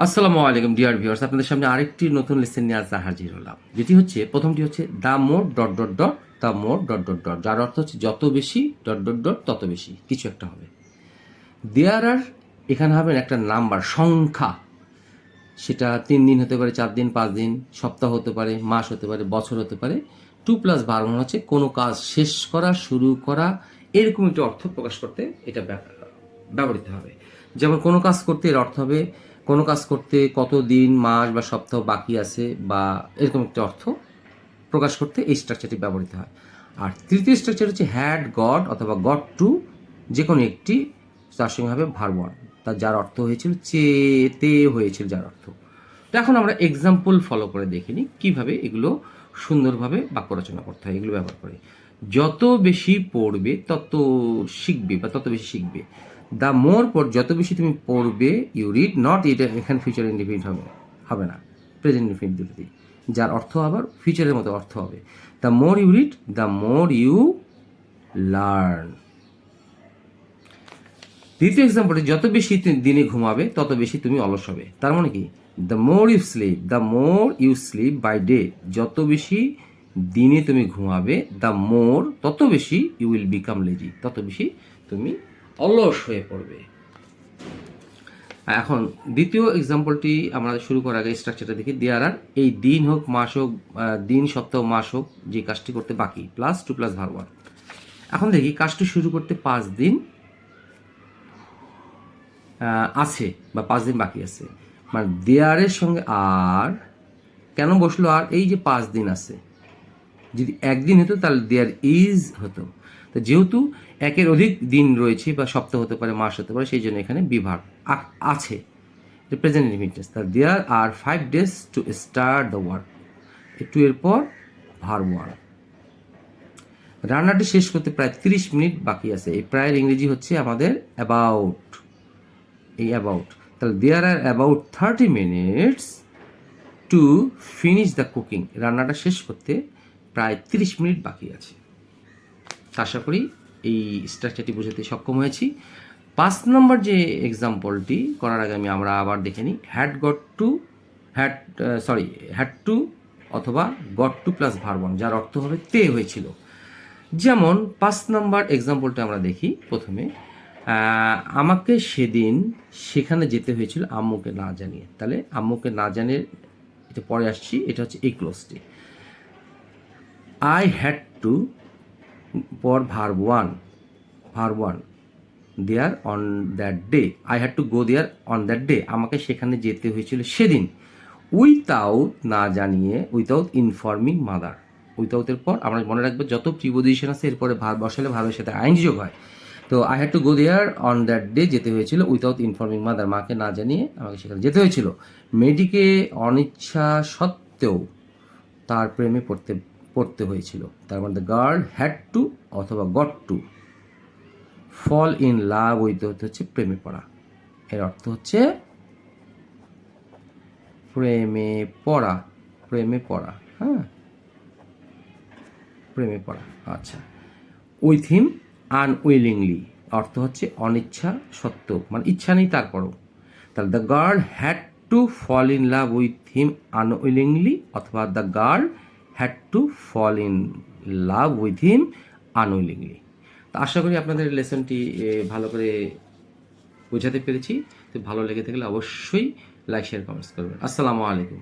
আসসালামু আলাইকুম dear viewers, আপনাদের সামনে আরেকটি নতুন লেসন নিয়ে আজ হাজির হলাম। যেটি হচ্ছে, প্রথমটি হচ্ছে the more dot dot dot, the more dot dot dot, যার অর্থ হচ্ছে যত বেশি ডট ডট ডট তত বেশি কিছু একটা হবে। দেয়ার আর এখানে হবে একটা নাম্বার, সংখ্যা। সেটা 3 দিন হতে পারে, 4 দিন, 5 দিন, সপ্তাহ হতে পারে, মাস হতে পারে, বছর হতে পারে। টু প্লাস ভার্ব হচ্ছে কোনো কাজ শেষ করা, শুরু করা, এরকম একটা অর্থ প্রকাশ করতে এটা ব্যবহৃত হবে। যেমন কোনো কাজ করতে এর অর্থ হবে কোনো কাজ করতে কত দিন, মাস বা সপ্তাহ বাকি আছে, বা এরকম একটা অর্থ প্রকাশ করতে এই স্ট্রাকচারটি ব্যবহৃত হয়। আর তৃতীয় স্ট্রাকচার হচ্ছে হ্যাড, গড অথবা গড টু, যে কোনো একটি, তার সঙ্গে হবে ভার্ব ওয়ান, তার যার অর্থ হয়েছিল চেতে হয়েছিল যার অর্থ। তো এখন আমরা এক্সাম্পল ফলো করে দেখে নিই কীভাবে এগুলো সুন্দরভাবে বাক্য রচনা করতে হয় এগুলো ব্যবহার করে। যত বেশি পড়বে তত শিখবে বা তত বেশি শিখবে। দ্য মোর পর, যত বেশি তুমি পড়বে, ইউ রিড, নট এটা এখানে ফিউচার ইন্ডিফিনিট হবে না, প্রেজেন্ট ইন্ডিফিনিট দুটোতেই, যার অর্থ আবার ফিউচারের মতো অর্থ হবে। The more you read, the more you learn. দ্বিতীয় এক্সাম্পলে, যত বেশি দিনে ঘুমাবে তত বেশি তুমি অলস হবে। তার মানে কি, the more you sleep by day, যত বেশি দিনে তুমি ঘুমাবে, দ্য মোর তত বেশি ইউ উইল বিকাম লেজি, তত বেশি তুমি অলস হয়ে পড়বে। এখন দ্বিতীয় এক্সাম্পলটি আমরা শুরু করার আগে স্ট্রাকচারটা দেখি। দেয়ার আর, এই দিন হোক, মাস হোক, দিন, সপ্তাহ, মাস হোক, যে কাজটি করতে বাকি, plus two plus verb one. এখন দেখি কাজটি শুরু করতে 5 দিন আছে বা 5 দিন বাকি আছে, মানে দেয়ারের সঙ্গে আর কেন বসলো, আর এই যে 5 দিন আছে, যদি একদিন হতো তাহলে দেয়ার ইজ হতো। তো যেহেতু একের অধিক দিন রয়েছে বা সপ্তাহ হতে পারে, মাস হতে পারে, সেই জন্য এখানে বিভাগ আছে, প্রেজেন্ট ইনডিফিনিট। তাহলে there R 5 days to start the work, একটু এরপর ভার্ব ওয়ান। রান্নাটি শেষ করতে প্রায় 30 মিনিট বাকি আছে। এই প্রায়ের ইংরেজি হচ্ছে আমাদের অ্যাবাউট, এই অ্যাবাউট। তাহলে there are about 30 minutes to finish the cooking, রান্নাটা শেষ করতে প্রায় 30 মিনিট বাকি আছে। আশা করি এই স্ট্রাকচারটি বোঝাতে সক্ষম হয়েছি। 5 নম্বর যে এক্সাম্পলটি করার আগে আমরা আবার দেখে নিই। হ্যাড টু অথবা got two plus verb one, যার অর্থ হবে তে হয়েছিল। যেমন 5 নম্বর এক্সাম্পলটা আমরা দেখি প্রথমে। আমাকে সেদিন সেখানে যেতে হয়েছিল আম্মুকে না জানিয়ে। তাহলে আম্মুকে না জানিয়ে এটা পরে আসছি, এটা হচ্ছে এই ক্লোজটি। আই হ্যাড টু পর verb one there on that day, I had to go there on that day, আমাকে সেখানে যেতে হয়েছিল সেদিন। উইথাউট, না জানিয়ে, উইথাউট ইনফর্মিং মাদার। উইথাউটের পর আমরা মনে রাখবো যত প্রিপোজিশন আছে এরপরে ভার্ব বসালে ভার্বের সাথে আইনজি যোগ হয়। তো I had to go there on that day, যেতে হয়েছিল, উইথাউট ইনফর্মিং মাদার, মাকে না জানিয়ে আমাকে সেখানে যেতে হয়েছিল। মেয়েটিকে অনিচ্ছা সত্ত্বেও তার প্রেমে পড়তে হয়েছিল। তার মানে দ্য গার্ল হ্যাড টু অথবা got to fall in love with, হচ্ছে প্রেমে পড়া, এর অর্থ হচ্ছে প্রেমে পড়া, হ্যাঁ, প্রেমে পড়া। আচ্ছা, উইথ হিম আনউইলিংলি, অর্থ হচ্ছে অনিচ্ছা সত্ত্বেও, মানে ইচ্ছা নেই তারপরও। তাহলে the girl had to fall in love with him unwillingly, অথবা the girl had to fall in love with him unwillingly. তো আশা করি আপনাদের লেসনটি ভালো করে বোঝাতে পেরেছি। তো ভালো লেগে থাকলে অবশ্যই লাইক, শেয়ার, কমেন্টস করবেন। আসসালামু আলাইকুম।